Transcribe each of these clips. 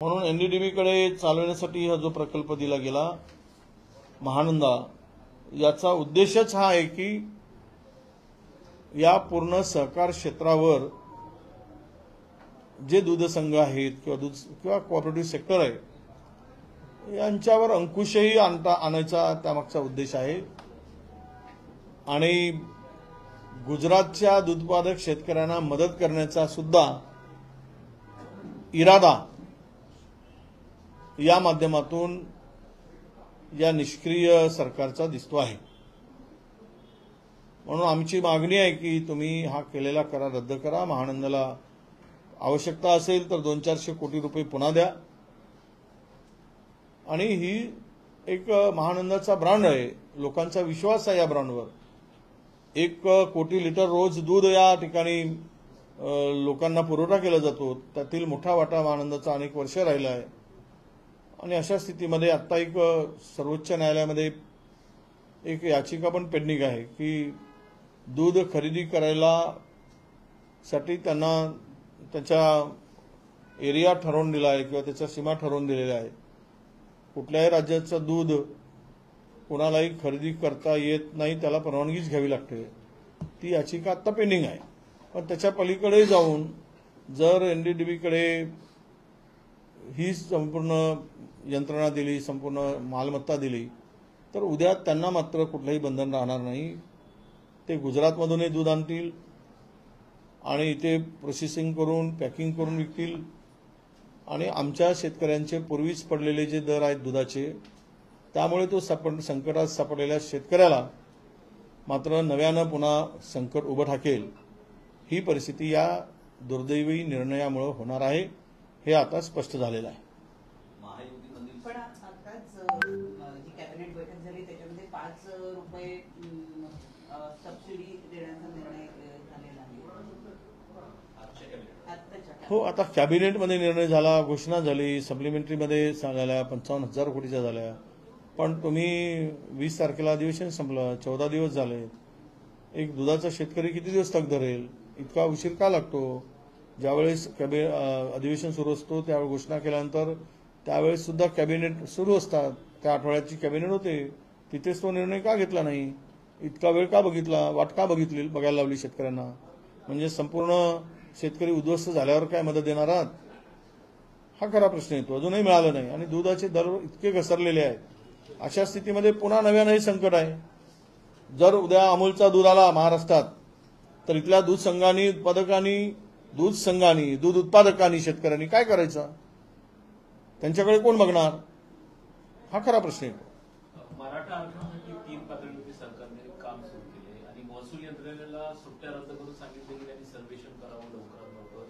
म्हणून एनडीडीबीकडे चालवण्यासाठी हा जो प्रकल्प दिला गेला महानंदा, याचा उद्देशच हा आहे की या पूर्ण सहकार क्षेत्रावर जे दूध संघ आहेत किंवा कोऑपरेटिव्ह सेक्टर आहे यांच्यावर अंकुशही आणायचा त्यामागचा उद्देश आहे। आणि गुजरातच्या दूध उत्पादक शेतकऱ्यांना मदत करण्याचा सुद्धा इरादा या माध्यमातून या निष्क्रिय सरकारचा दिसतो आहे। म्हणून आमची मागणी आहे की तुम्ही हा केलेला करार रद्द करा। महानंदाला आवश्यकता असेल तर 200-400 कोटी रुपये पुन्हा द्या। आणि ही एक महानंदाचा ब्रँड आहे, लोकांचा विश्वास आहे या ब्रँडवर। 1 कोटी लिटर रोज दूध या ठिकाणी लोकांना पुरवठा केला जातो, त्यातील मोठा वाटा महानंदाचा अनेक वर्ष राहिला आहे। आणि अशा स्थितीमध्ये आता एक सर्वोच्च न्यायालयामध्ये एक याचिका पण पेंडिंग आहे की दूध खरेदी करायला साठी त्यांना त्याच्या एरिया ठरवून दिला आहे किंवा त्याच्या सीमा ठरवून दिलेल्या आहे। कुठल्याही राज्याचं दूध कोणालाही खरेदी करता येत नाही, त्याला परवानगीच घ्यावी लागते। ती याचिका आता पेंडिंग आहे। पण त्याच्या पलीकडे जाऊन जर एनडीडीबीकडे ही संपूर्ण यंत्रणा दिली, संपूर्ण मालमत्ता दिली, तर उद्या त्यांना मात्र कुठलंही बंधन राहणार नाही। ते गुजरातमधूनही दूध आणतील आणि इथे प्रोसेसिंग करून पॅकिंग करून विकतील। आणि आमच्या शेतकऱ्यांचे पूर्वीच पडलेले जे दर आहेत दुधाचे, त्यामुळे तो संकटात सापडलेल्या शेतकऱ्याला मात्र नव्यानं पुन्हा संकट उभं ठाकेल। ही परिस्थिती या दुर्दैवी निर्णयामुळे होणार आहे, हे आता स्पष्ट झालेलं आहे। पण आताच जी कॅबिनेट बैठक झाली त्याच्यामध्ये 5 रुपये सबसिडी देण्याचा निर्णय झालेला आहे। हो, आता कॅबिनेटमध्ये निर्णय झाला, घोषणा झाली, सप्लिमेंटरीमध्ये झाल्या 55,000 कोटीच्या झाल्या। पण तुम्ही 20 तारखेला अधिवेशन संपलं, 14 दिवस झाले। एक दुधाचा शेतकरी किती दिवस तक धरेल? इतका उशीर का लागतो? ज्यावेळेस अधिवेशन सुरू असतो त्यावेळी घोषणा केल्यानंतर त्यावेळेस सुद्धा कॅबिनेट सुरू असतात, त्या आठवड्याची कॅबिनेट होते, तिथेच तो निर्णय का घेतला नाही? इतका वेळ का बघितला? वाट का बघायला लावली शेतकऱ्यांना? म्हणजे संपूर्ण शेतकरी उद्ध्वस्त झाल्यावर काय मदत देणार आहात? हा खरा प्रश्न येतो। अजूनही मिळालं नाही आणि दुधाचे दर इतके घसरलेले आहेत। अशा स्थितीमध्ये पुन्हा नव्यानंही संकट आहे। जर उद्या अमूलचा दूध आला महाराष्ट्रात, तर इथल्या दूध संघांनी, दूध उत्पादकांनी, शेतकऱ्यांनी काय करायचं? त्यांच्याकडे कोण बघणार? हा खरा प्रश्न येतो। मराठा आरक्षणासाठी 3 पातळीवरती सरकारने काम सुरू केले आणि महसूल यंत्रणेला सुट्ट्या रद्द करून सांगितले की त्यांनी सर्वेक्षण करावं लवकरात लवकर।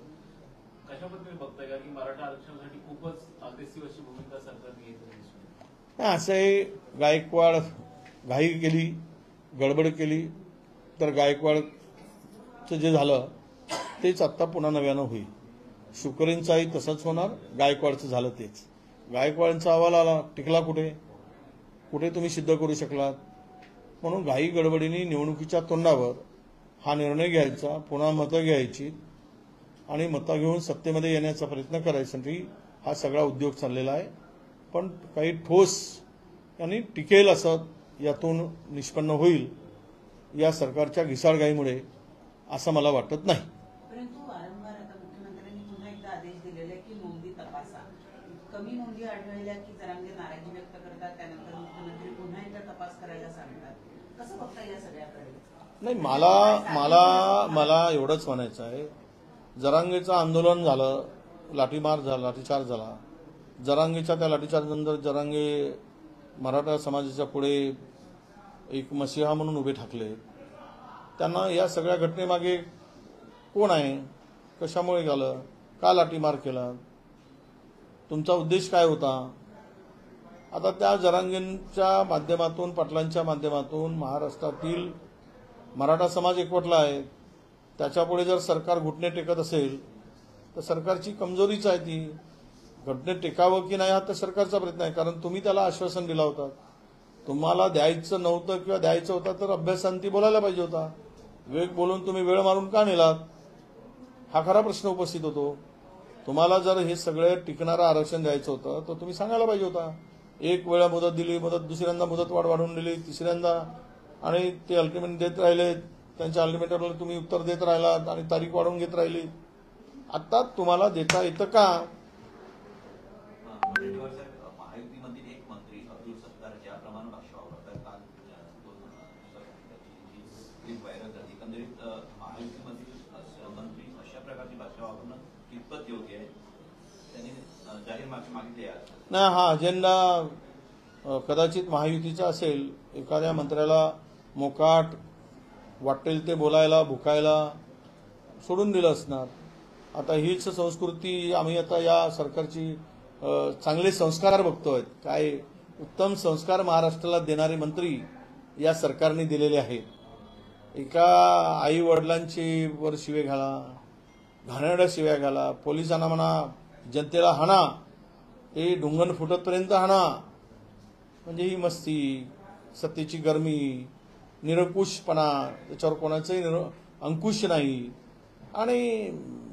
कशा पद्धतीने बघताय का की मराठा आरक्षणासाठी खूपच अग्रेसिव्ह अशी भूमिका सरकारने घेतली? असंही गायकवाड घाई केली, गडबड केली तर गायकवाडचं जे झालं तेच आता पुन्हा नव्यानं होईल। शुकरेंचाही तसंच होणार, गायकवाडचं झालं तेच। गायकवाडांचा अहवाल आला, टिकला कुठे तुम्ही सिद्ध करू शकलात? म्हणून घाई गडबडीने निवडणुकीच्या तोंडावर हा निर्णय घ्यायचा, पुन्हा मतं घ्यायची आणि मतं घेऊन सत्तेमध्ये येण्याचा प्रयत्न करायसाठी हा सगळा उद्योग चाललेला आहे। पण काही ठोस आणि टिकेल असं यातून निष्पन्न होईल या सरकारच्या घिसाळघाईमुळे, असं मला वाटत नाही। परंतु वारंवार आता मुख्यमंत्र्यांनी पुन्हा एकदा आदेश दिलेले की नोंदी तपासा। कमी नोंदी आढळल्या की जरांगे नाराजी व्यक्त करतात, त्यानंतर मुख्यमंत्री पुन्हा एकदा तपास करायला सांगतात। कसं बघता या सगळ्याकडे? नाही, मला एवढंच म्हणायचं आहे, जरांगेचं आंदोलन झालं, लाठीचार्ज झाला। जरांगेच्या त्या लाठीचार्जनंतर जरांगे मराठा समाजाच्या पुढे एक मसीहा म्हणून उभे ठाकले। त्यांना या सगळ्या घटनेमागे कोण आहे? कशामुळे झालं? का लाठीमार केला? तुमचा उद्देश काय होता? आता त्या जरांगेंच्या माध्यमातून, पाटलांच्या माध्यमातून महाराष्ट्रातील मराठा समाज एकवटला आहे। त्याच्यापुढे जर सरकार घुटणे टेकत असेल तर सरकारची कमजोरीच आहे ती। घटने टेकावं की नाही हा तर सरकारचा प्रयत्न आहे, कारण तुम्ही त्याला आश्वासन दिला होता। तुम्हाला द्यायचं नव्हतं किंवा द्यायचं होतं तर अभ्यासांती बोलायला पाहिजे होता। वेग बोलून तुम्ही वेळ मारून का नेलात? हा खरा प्रश्न उपस्थित होतो। तुम्हाला जर हे सगळं टिकणारं आरक्षण द्यायचं होतं तर तुम्ही सांगायला पाहिजे होता. एक वेळा मुदत दिली, दुसऱ्यांदा मुदत वाढवून दिली, तिसऱ्यांदा, आणि ते अल्टिमेट देत राहिले. त्यांच्या अल्टिमेटवर तुम्ही उत्तर देत राहिलात आणि तारीख वाढवून घेत राहिली. आता तुम्हाला देता येतं का? महायुतीमधील एक मंत्री अब्दुल सत्तार ज्याप्रमाणे भाषा वापरतात, काल क्लिप व्हायरल झाली, एकंदरीत महायुतीमधील मंत्री अशा प्रकारची भाषा वापरणं कितपत योग्य आहे? त्यांनी जाहीर माफी मागितली आहे. नाही, हा अजेंडा कदाचित महायुतीचा असेल. एखाद्या मंत्र्याला मोकाट वाटेल ते बोलायला, भुकायला सोडून दिलं असणार. आता हीच संस्कृती आम्ही आता या सरकारची चांगले संस्कार बघतोय. काय उत्तम संस्कार महाराष्ट्राला देणारे मंत्री या सरकारने दिलेले आहेत. एका आई वडिलांची वर शिवे घाला, घाणेरड्या शिव्या घाला, पोलिसांना म्हणा, जनतेला हाणा, ते ढुंगण फुटतपर्यंत हाणा. म्हणजे ही मस्ती, सत्तेची गरमी, निरंकुशपणा, त्याच्यावर कोणाचंही अंकुश नाही. आणि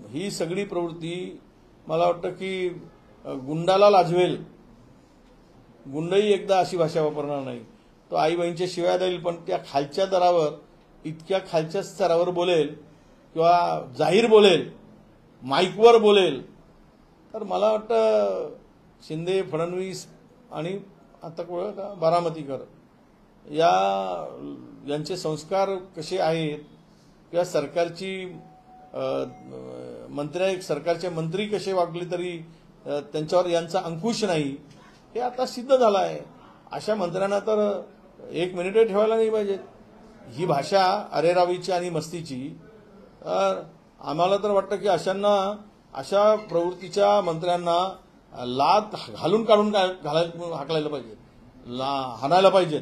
ही सगळी प्रवृत्ती मला वाटतं की गुंडाला लाजवेल. गुंडही एकदा अशी भाषा वापरणार नाही. तो आई बहिणीच्या शिव्या देईल, पण त्या खालच्या दरावर, इतक्या खालच्या स्तरावर बोलेल किंवा जाहीर बोलेल, माईकवर बोलेल. तर मला वाटतं शिंदे, फडणवीस आणि आता बारामतीकर यांचे संस्कार कसे आहेत किंवा सरकारचे मंत्री कसे वागले तरी त्यांच्यावर यांचा अंकुश नाही, हे आता सिद्ध झालं आहे. अशा मंत्र्यांना तर एक मिनिटही ठेवायला नाही पाहिजे. ही भाषा अरेरावीची आणि मस्तीची. आम्हाला तर वाटतं की अशा प्रवृत्तीच्या मंत्र्यांना लात घालून काढून हाकलायला पाहिजे, हाणायला पाहिजेत.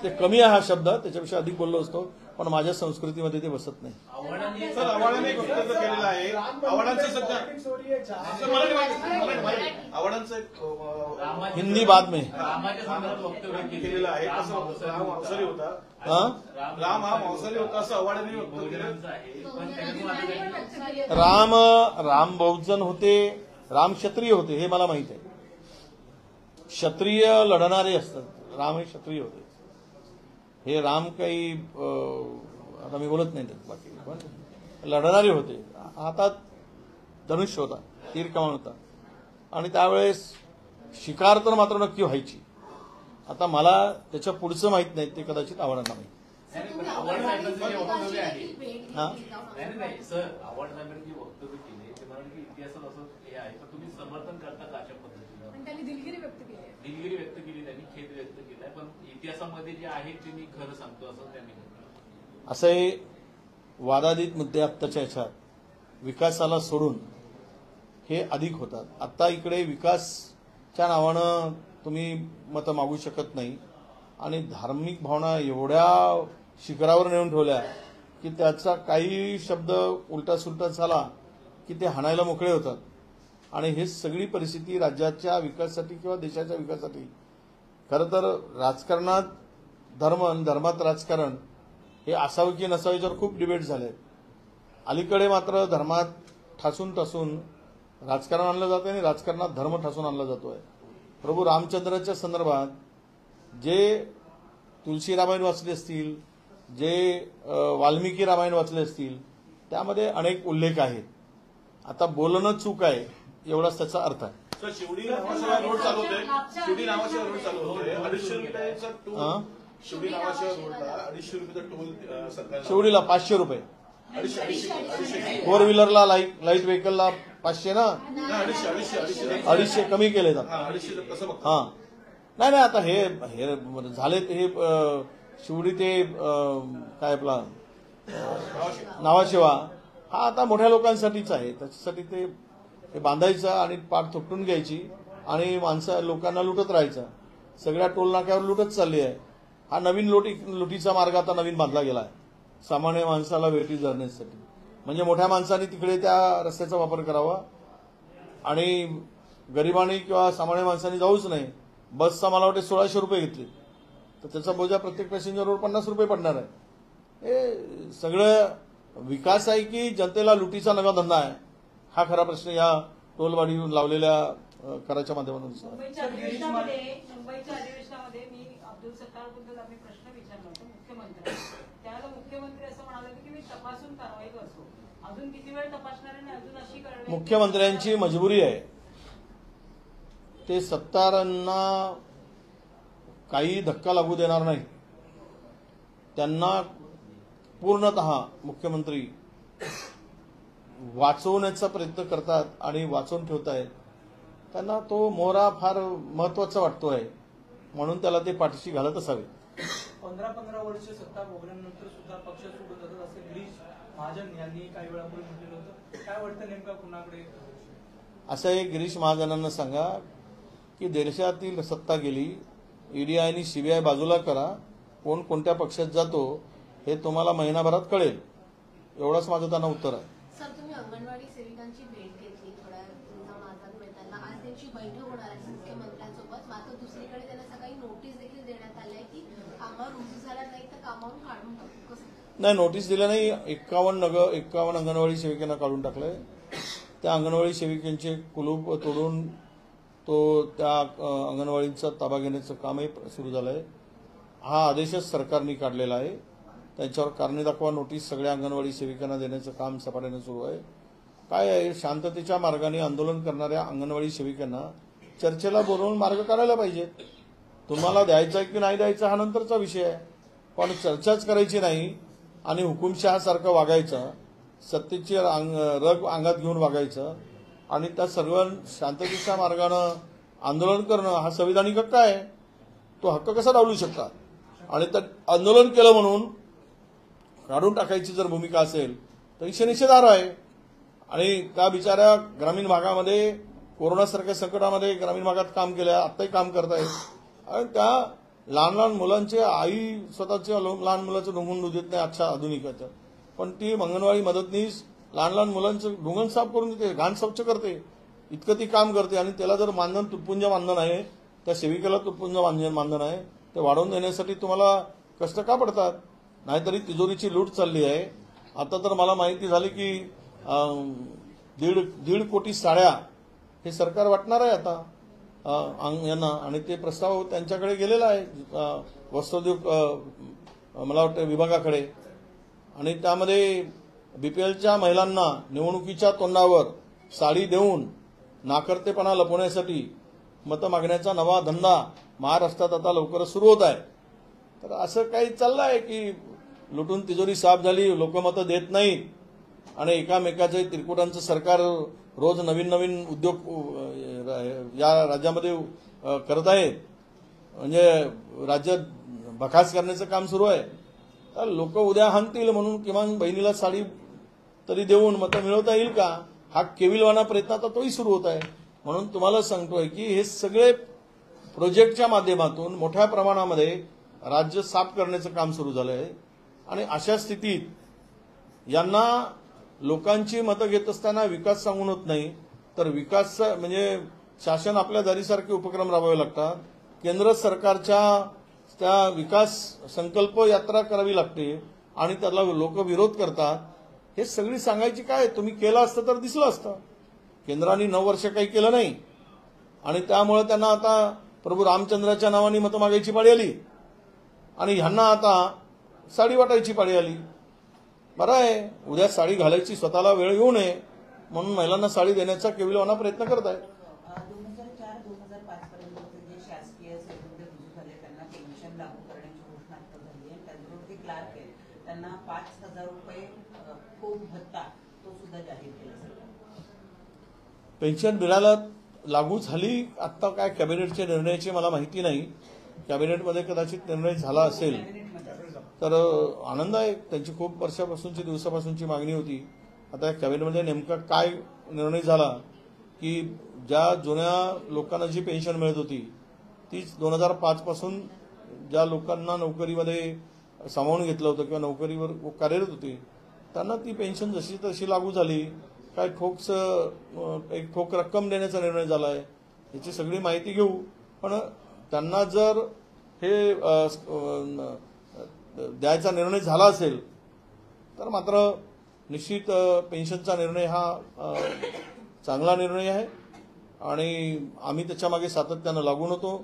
ते कमी आहे हा शब्द, त्याच्यापेक्षा अधिक बोललो असतो, पण माझ्या संस्कृतीमध्ये ते बसत नाही. सर, आव्हाडांनी एक वक्तव्य केलेलं आहे. आव्हाडांचं सध्या आव्हाडांचं एक हिंदी बाद में केलेलं आहे. असं मांसाहारी होता, राम हा मांसाहारी होता असं आव्हाडांनी वक्तव्य केलं. राम बहुजन होते, राम क्षत्रिय होते, हे मला माहित आहे. क्षत्रिय लढणारे असतात, राम हे क्षत्रिय होते. हे राम काही आता मी बोलत नाही त्यात बाकी, पण लढणारे होते. हातात धनुष्य होता, तीर कमान होता, आणि त्यावेळेस शिकार तर मात्र नक्की व्हायची. आता मला त्याच्या पुढचं माहित नाही, ते कदाचित आवडणार नाही. सर, आव्हाड साहेबांनी जे वक्तव्य केले ते म्हणाले की इतिहासात असं हे आहे, तर तुम्ही समर्थन करता का अशा पद्धतीनं? त्यांनी दिलगिरी व्यक्त केली आहे. दिलगिरी व्यक्त केली, त्यांनी खेद व्यक्त केलाय, पण इतिहासामध्ये जे आहे ते मी खरं सांगतो असं त्यांनी म्हटलं. असे वादातीत मुद्दे आत्ताच्या ह्याच्यात विकासाला सोडून हे अधिक होतात. आता इकडे विकासच्या नावानं तुम्ही मतं मागू शकत नाही, आणि धार्मिक भावना एवढ्या शिखरावर नेऊन ठेवल्या की त्याचा काही शब्द उलटा सुलटा झाला की ते हाणायला मोकळे होतात. आणि हे सगळी परिस्थिती राज्याच्या विकासासाठी किंवा देशाच्या विकासासाठी, खरं तर राजकारणात धर्म आणि धर्मात राजकारण हे असावं की नसावं याच्यावर खूप डिबेट झाले. अलीकडे मात्र धर्मात ठासून राजकारण आणलं जातं आणि राजकारणात धर्म ठासून आणला जातोय. प्रभू रामचंद्राच्या संदर्भात जे तुलसी रामायण वाचले असतील, जे वाल्मिकी रामायण वाचले असतील, त्यामध्ये अनेक उल्लेख आहेत. आता बोलणं चूक आहे एवढाच त्याचा अर्थ आहे. सर, शिवडी नावाशिवाय रोड चालू होते, 250 रुपयाचा टोल, शिवडी नावाशिवाय रोडला 250 रुपयाचा टोल सरकार, शिवडीला 500 रुपये, 250 फोर व्हीलरला लाईट व्हेकलला 500 ना, 250 कमी केले जातात. 250 कसं बघतो? हा, नाही आता हे झाले हे शिवडी ते काय आपला नावाशिवा हा आता मोठ्या लोकांसाठीच आहे. त्याच्यासाठी ते बांधायचं आणि पाठ थोपटून घ्यायची आणि लोकांना लुटत राहायचं. सगळ्या टोल नाक्यावर लुटत चालली आहे. हा नवीन लुटीचा मार्ग आता नवीन बांधला गेला आहे सामान्य माणसाला वेठी धरण्यासाठी. म्हणजे मोठ्या माणसांनी तिकडे त्या रस्त्याचा वापर करावा आणि गरिबांनी किंवा सामान्य माणसांनी जाऊच नाही. बसचा मला वाटते 1600 रुपये घेतले, तर त्याचा बोजा प्रत्येक पॅसेंजरवर 50 रुपये पडणार आहे. हे सगळं विकास आहे की जनतेला लुटीचा नवा धंदा आहे, हा खरा प्रश्न या टोलवाढी लावलेल्या कराच्या माध्यमातून. मुंबईच्या अधिवेशनामध्ये मी अब्दुल सत्तारबद्दल आम्ही प्रश्न विचारला होता मुख्यमंत्री. त्यावेळेला मुख्यमंत्री असं म्हणाले की मी तपासून कारवाई करतो. अजून किती वेळ तपासणार आणि अजून अशी कारवाई? मुख्यमंत्र्यांची मजबुरी आहे. ते सत्तारांना काही धक्का लागू देणार नाही. त्यांना पूर्णतः मुख्यमंत्री वाचवण्याचा प्रयत्न करतात आणि वाचवून ठेवतायत. त्यांना तो मोहरा फार महत्वाचा वाटतोय म्हणून त्याला ते पाठीशी घालत असावे. 15 वर्ष सत्ता भोगल्यानंतर सुद्धा पक्ष सोडत असत असे गिरीश महाजन यांनी काही वेळापूर्वी म्हटलेलं होतं. काय वाटतं नेमका कुणाकडे? असं एक गिरीश महाजनांना सांगा की देशातील सत्ता गेली, ईडी आणि सीबीआय बाजूला करा, कोण कोणत्या पक्षात जातो हे तुम्हाला महिनाभरात कळेल. एवढंच माझं त्यांना उत्तर आहे. सर, तुम्ही अंगणवाडी सेविकांची भेट घेतली थोड्या दिवसांना आझाद मैदानाला. आज त्यांची बैठक होणार आहे मुख्यमंत्र्यांसोबत. मात्र दुसरीकडे त्यांना सकाळी नोटीस देखील देण्यात आली आहे की कामावर रुजू झाला नाही तर कामावरून काढून टाकू. कसं? नाही, नोटीस दिलं नाही. 51 अंगणवाडी सेविकांना काढून टाकलंय. त्या अंगणवाडी सेविकांचे कुलूप तोडून त्या अंगणवाडीचा ताबा घेण्याचं कामही सुरू झालंय. हा आदेशच सरकारने काढलेला आहे. त्यांच्यावर कारणे दाखवा नोटीस सगळ्या अंगणवाडी सेविकांना देण्याचं काम सपाट्याने सुरू आहे. काय आहे, शांततेच्या मार्गाने आंदोलन करणाऱ्या अंगणवाडी सेविकांना चर्चेला बोलवून मार्ग काढायला पाहिजे. तुम्हाला द्यायचा की नाही द्यायचा हा नंतरचा विषय आहे, पण चर्चाच करायची नाही आणि हुकुमशहासारखं वागायचं, सत्तेची रग अंगात घेऊन वागायचं आणि त्या सर्व शांततेच्या मार्गानं आंदोलन करणं हा संविधानिक हक्क आहे. तो हक्क कसा डावलू शकता? आणि तर आंदोलन केलं म्हणून काढून टाकायची जर भूमिका असेल तर ही निषेधार्ह आहे. आणि त्या बिचाऱ्या ग्रामीण भागामध्ये कोरोनासारख्या संकटामध्ये ग्रामीण भागात काम केलं, आत्ताही काम करतायत. आणि त्या लहान मुलांचे आई स्वतःच्या लहान मुलाचं ढुंगून दूध देत नाही आजच्या आधुनिकाचं, पण ती अंगणवाडी मदतनीस लहान मुलांचं ढुंगण साफ करून देते, घाण स्वच्छ करते, इतकं ती काम करते. आणि त्याला जर मानधन तुटपुंज मानधन आहे, त्या सेविकेला तुटपुंज मानधन आहे, ते वाढवून देण्यासाठी तुम्हाला कष्ट का पडतात? नाहीतरी तिजोरीची लूट चालली आहे. आता तर मला माहिती झाली की 1.5 कोटी साड्या हे सरकार वाटणार आहे आता यांना, आणि ते प्रस्ताव त्यांच्याकडे गेलेला आहे वस्त्रोद्योग मला वाटतं विभागाकडे. आणि त्यामध्ये बीपीएलच्या महिलांना निवडणुकीच्या तोंडावर साडी देऊन नाकर्तेपणा लपवण्यासाठी मतं मागण्याचा नवा धंदा महाराष्ट्रात आता लवकरच सुरू होत आहे. तर असं काही चाललं आहे की लुटून तिजोरी साफ झाली, लोक मतं देत नाहीत आणि एकामेकाचे तिरकुटांचं सरकार रोज नवीन उद्योग या राज्यामध्ये करत आहेत. म्हणजे राज्यात बखास करण्याचं काम सुरू आहे. तर लोक उद्या हाणतील म्हणून किमान बहिणीला साडी तरी देऊन मतं मिळवता येईल का, हा केविलवाना प्रयत्न आता तोही सुरू होत आहे. म्हणून तुम्हाला सांगतोय की हे सगळे प्रोजेक्टच्या माध्यमातून मोठ्या प्रमाणामध्ये राज्य साफ करण्याचं काम सुरू झालं आहे. आणि अशा स्थितीत यांना लोकांची मतं घेत असताना विकास सांगून होत नाही, तर विकास म्हणजे शासन आपल्या दारीसारखे उपक्रम राबवावे लागतात. केंद्र सरकारच्या त्या विकास संकल्प यात्रा करावी लागते आणि त्याला लोक विरोध करतात. हे सगळी सांगायची काय, तुम्ही केलं असतं तर दिसलं असतं. केंद्राने 9 वर्ष काही केलं नाही आणि त्यामुळे त्यांना आता प्रभू रामचंद्राच्या नावाने मतं मागायची पाळी आली आणि ह्यांना आता साडी वाटायची पाळी आली. बरं आहे, उद्या साडी घालायची स्वतःला वेळ येऊ नये म्हणून महिलांना साडी देण्याचा केविलवाना प्रयत्न करत आहे. 2004-2005 पर्यंत जे शासकीय सेवेमध्ये रुजू झाले त्यांना पेन्शन लागू करण्याची घोषणा झाली आहे. त्याचबरोबर जे क्लार्क आहेत त्यांना 5,000 रुपये खूप भत्ता तो सुद्धा जाहीर केला. पेन्शन बिलाला लागू झाली. आता काय कॅबिनेटच्या निर्णयाची मला माहिती नाही. कॅबिनेटमध्ये कदाचित निर्णय झाला असेल तर आनंद आहे. त्यांची खूप वर्षापासूनची दिवसापासूनची मागणी होती. आता या कॅबिनेटमध्ये नेमका काय निर्णय झाला की ज्या जुन्या लोकांना जी पेन्शन मिळत होती तीच 2005 पासून ज्या लोकांना नोकरीमध्ये सामावून घेतलं होतं किंवा नोकरीवर कार्यरत होती त्यांना ती पेन्शन जशी तशी लागू झाली. काय एक ठोक रक्कम देण्याचा निर्णय झाला आहे याची सगळी माहिती घेऊ. पण त्यांना जर हे द्यायचा निर्णय झाला असेल तर मात्र निश्चित पेन्शनचा निर्णय हा चांगला निर्णय आहे आणि आम्ही त्याच्या मागे सातत्यानं लागून होतो.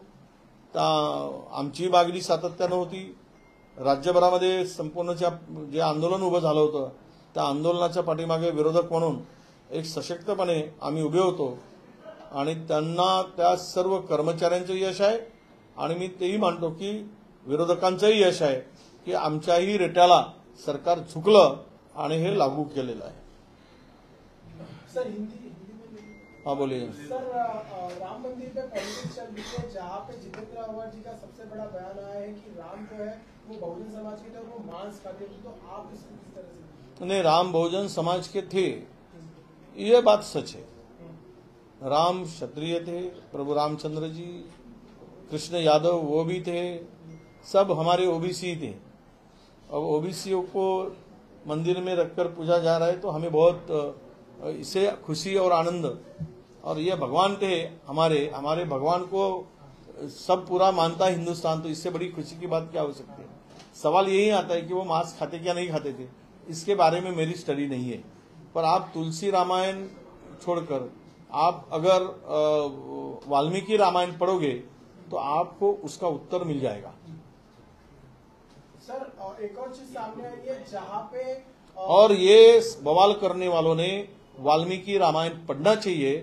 आमची मागणी सातत्यानं होती. राज्यभरामध्ये संपूर्ण जे आंदोलन उभं झालं होतं त्या आंदोलनाच्या पाठीमागे विरोधक म्हणून एक सशक्तपणे आम्ही उभे होतो आणि त्यांना त्या सर्व कर्मचाऱ्यांचं यश आहे आणि मी तेही मानतो की विरोधकांचंही यश आहे की आमच्याही रेट्याला सरकार झुकलं आणि हे लागू केलेलं आहे. सर हिंदी हाँ बोलिए. सर राम मंदिर पे पॉलिटिक्स चल रही है जहाँ पे जितेंद्र आव्हाड जी का सबसे बड़ा बयान आया है कि राम जो है वो बहुजन समाज के थे और वो मांस खाते थे, तो आप इसको किस तरह से? नहीं, राम बहुजन समाज के थे, ये बात सच है. राम क्षत्रिय थे, प्रभु रामचंद्र जी, कृष्ण यादव वो भी थे, सब हमारे ओबीसी थे. अब ओबीसीओ को मंदिर में रखकर पूजा जा रहा है तो हमें बहुत इससे खुशी और आनंद, और ये भगवान थे हमारे भगवान को सब पूरा मानता है हिंदुस्तान, तो इससे बड़ी खुशी की बात क्या हो सकती है. सवाल यही आता है कि वो मांस खाते क्या नहीं खाते थे, इसके बारे में मेरी स्टडी नहीं है. पर आप तुलसी रामायण छोड़कर आप अगर वाल्मीकि रामायण पढ़ोगे तो आपको उसका उत्तर मिल जाएगा. सर एक और चीज सामने आई है जहाँ पे और ये बवाल करने वालों ने वाल्मीकि रामायण पढ़ना चाहिए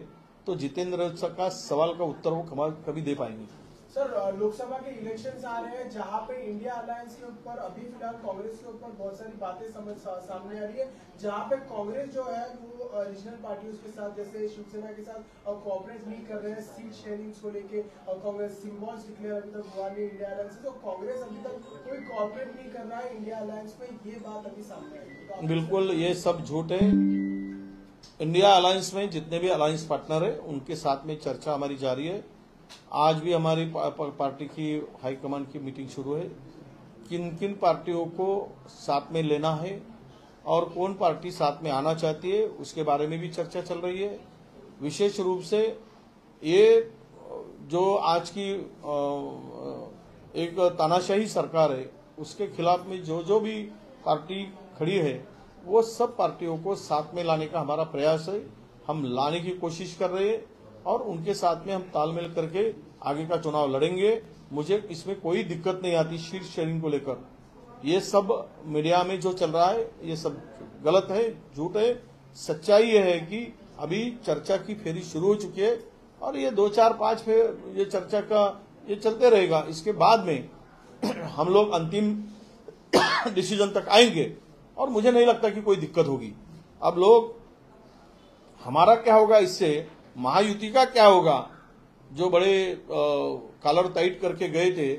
तो जितेंद्र का सवाल का उत्तर वो कभी दे पाएंगे. सर लोकसभा के इलेक्शंस आ रहे हैं जहां पे इंडिया अलायंस के ऊपर अभी फिलहाल कांग्रेस के ऊपर बहुत सारी बातें सामने आ रही है, जहां पे कांग्रेस जो है वो रीजनल पार्टियों के साथ जैसे शिवसेना के साथ कोऑपरेट नहीं कर रहे हैं सीट शेयरिंग को लेके, और कांग्रेस सिंबल्स डिक्लेयर अभी तक हुआ नहीं इंडिया अलायंस से, तो कांग्रेस अभी तक कोई कोऑपरेट नहीं कर रहा है इंडिया अलायंस में, ये बात अभी सामने आई है. बिल्कुल ये सब झूठ है. इंडिया अलायंस में जितने भी अलायंस पार्टनर है उनके साथ में चर्चा हमारी जारी है. आज भी हमारी पार्टी की हाईकमान की मीटिंग शुरू है. किन किन पार्टियों को साथ में लेना है और कौन पार्टी साथ में आना चाहती है उसके बारे में भी चर्चा चल रही है. विशेष रूप से ये जो आज की एक तानाशाही सरकार है उसके खिलाफ में जो भी पार्टी खड़ी है वो सब पार्टियों को साथ में लाने का हमारा प्रयास है. हम लाने की कोशिश कर रहे हैं और उनके साथ में हम तालमेल करके आगे का चुनाव लड़ेंगे. मुझे इसमें कोई दिक्कत नहीं आती सीट शेयरिंग को लेकर. ये सब मीडिया में जो चल रहा है ये सब गलत है, झूठ है. सच्चाई ये है कि अभी चर्चा की फेरी शुरू हो चुकी है और ये 2, 4, 5 फेर ये चर्चा का ये चलते रहेगा. इसके बाद में हम लोग अंतिम डिसीजन तक आएंगे और मुझे नहीं लगता कि कोई दिक्कत होगी. अब लोग हमारा क्या होगा, इससे महायुति का क्या होगा. जो बड़े कॉलर टाइट करके गए थे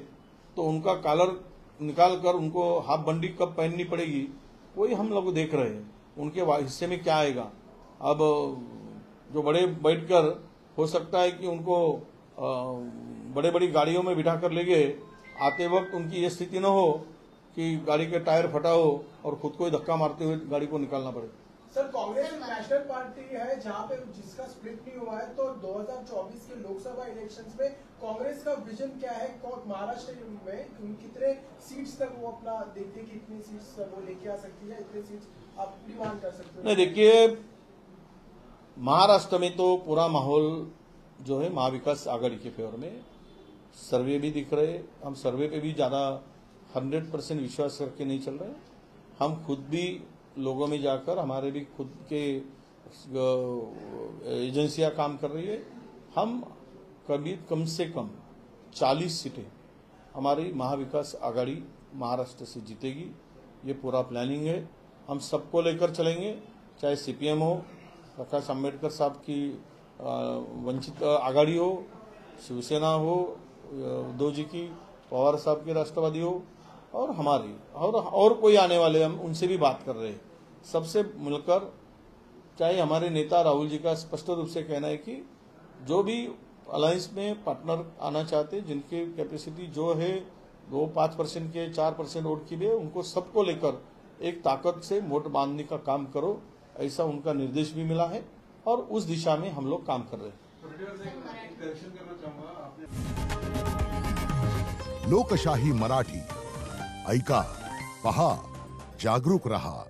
तो उनका कॉलर निकाल कर उनको हाफ बंडी कब पहननी पड़ेगी वही हम लोग देख रहे हैं. उनके हिस्से में क्या आएगा. अब जो बड़े बैठकर हो सकता है कि उनको बड़े बड़ी गाड़ियों में बिठा कर ले गए, आते वक्त उनकी ये स्थिति न हो कि गाड़ी के टायर फटा हो और खुद को ही धक्का मारते हुए गाड़ी को निकालना पड़े. सर कांग्रेस नेशनल पार्टी है जहां पे जिसका स्प्लिट नहीं हुआ है, तो 2024 के लोकसभा इलेक्शंस में कांग्रेस का विजन क्या है. महाराष्ट्र में कितने सीट्स तक वो अपना देखते कि इतनी सीट्स वो लेके आ सकती है, इतने सीट्स आप डिमांड कर सकते हो. नहीं देखिए, महाराष्ट्र में तो पूरा माहौल जो है महाविकास आघाड़ी के फेवर में. सर्वे भी दिख रहे, हम सर्वे पे भी ज्यादा 100% विश्वास करके नहीं चल रहे. हम खुद भी लोगों में जाकर हमारे भी खुद के एजेंसियां काम कर रही है. हम कभी कम से कम 40 सीटें हमारी महाविकास आघाड़ी महाराष्ट्र से जीतेगी. ये पूरा प्लानिंग है. हम सबको लेकर चलेंगे, चाहे सीपीएम हो, प्रकाश आंबेडकर साहब की वंचित आघाड़ी हो, शिवसेना हो, उद्धव जी की, पवार साहब की राष्ट्रवादी हो और हमारी और कोई आने वाले, हम उनसे भी बात कर रहे हैं. सबसे मिलकर, चाहे हमारे नेता राहुल जी का स्पष्ट रूप से कहना है कि जो भी अलायंस में पार्टनर आना चाहते, जिनकी कैपेसिटी जो है वो 5% के 4% वोट की भी है, उनको सबको लेकर एक ताकत से मोट बांधने का काम करो, ऐसा उनका निर्देश भी मिला है और उस दिशा में हम लोग काम कर रहे हैं. लोकशाही मराठी ऐका, पहा, जागरूक रहा.